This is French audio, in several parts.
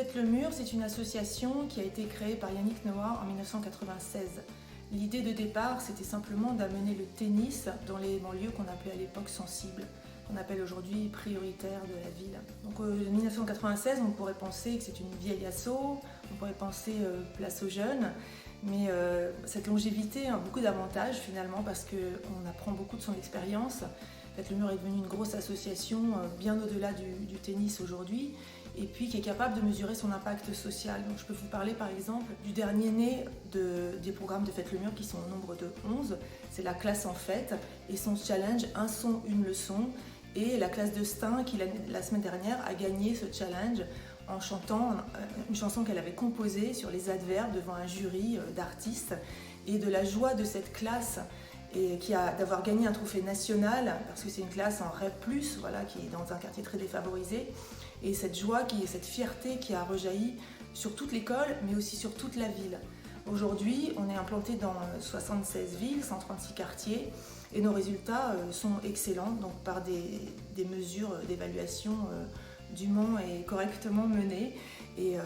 Faites le mur, c'est une association qui a été créée par Yannick Noah en 1996. L'idée de départ, c'était simplement d'amener le tennis dans les banlieues qu'on appelait à l'époque sensibles, qu'on appelle aujourd'hui prioritaires de la ville. Donc en 1996, on pourrait penser que c'est une vieille asso, on pourrait penser place aux jeunes, mais cette longévité a beaucoup d'avantages finalement parce qu'on apprend beaucoup de son expérience. Faites le mur est devenu une grosse association bien au-delà du tennis aujourd'hui et puis qui est capable de mesurer son impact social. Donc je peux vous parler par exemple du dernier né des programmes de Faites le mur qui sont au nombre de 11. C'est la classe en fête et son challenge un son, une leçon. Et la classe de Stein qui la semaine dernière a gagné ce challenge en chantant une chanson qu'elle avait composée sur les adverbes devant un jury d'artistes et de la joie de cette classe et d'avoir gagné un trophée national parce que c'est une classe en REP+, voilà, qui est dans un quartier très défavorisé et cette joie, cette fierté qui a rejailli sur toute l'école mais aussi sur toute la ville. Aujourd'hui, on est implanté dans 76 villes, 136 quartiers et nos résultats sont excellents donc par des mesures d'évaluation dûment et correctement menées et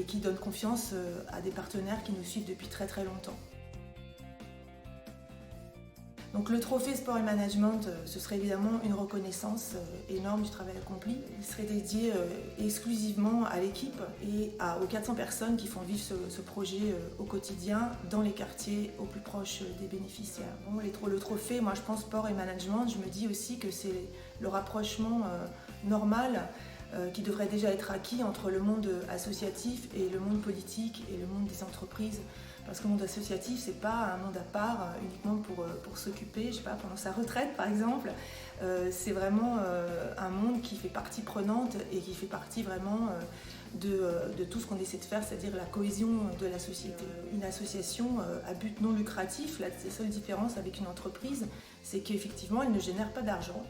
qui donnent confiance à des partenaires qui nous suivent depuis très très longtemps. Donc le trophée sport et management, ce serait évidemment une reconnaissance énorme du travail accompli. Il serait dédié exclusivement à l'équipe et aux 400 personnes qui font vivre ce projet au quotidien dans les quartiers au plus proche des bénéficiaires. Bon, le trophée, moi je pense sport et management, je me dis aussi que c'est le rapprochement normal qui devrait déjà être acquis entre le monde associatif et le monde politique et le monde des entreprises. Parce que le monde associatif, c'est pas un monde à part uniquement pour s'occuper, je sais pas, pendant sa retraite par exemple. C'est vraiment un monde qui fait partie prenante et qui fait partie vraiment de tout ce qu'on essaie de faire, c'est-à-dire la cohésion de la société. Une association à but non lucratif, la seule différence avec une entreprise, c'est qu'effectivement, elle ne génère pas d'argent.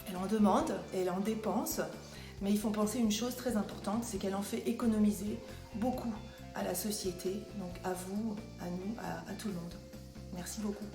Elle en demande, elle en dépense, mais il faut penser une chose très importante, c'est qu'elle en fait économiser beaucoup à la société, donc à vous, à nous, à tout le monde. Merci beaucoup.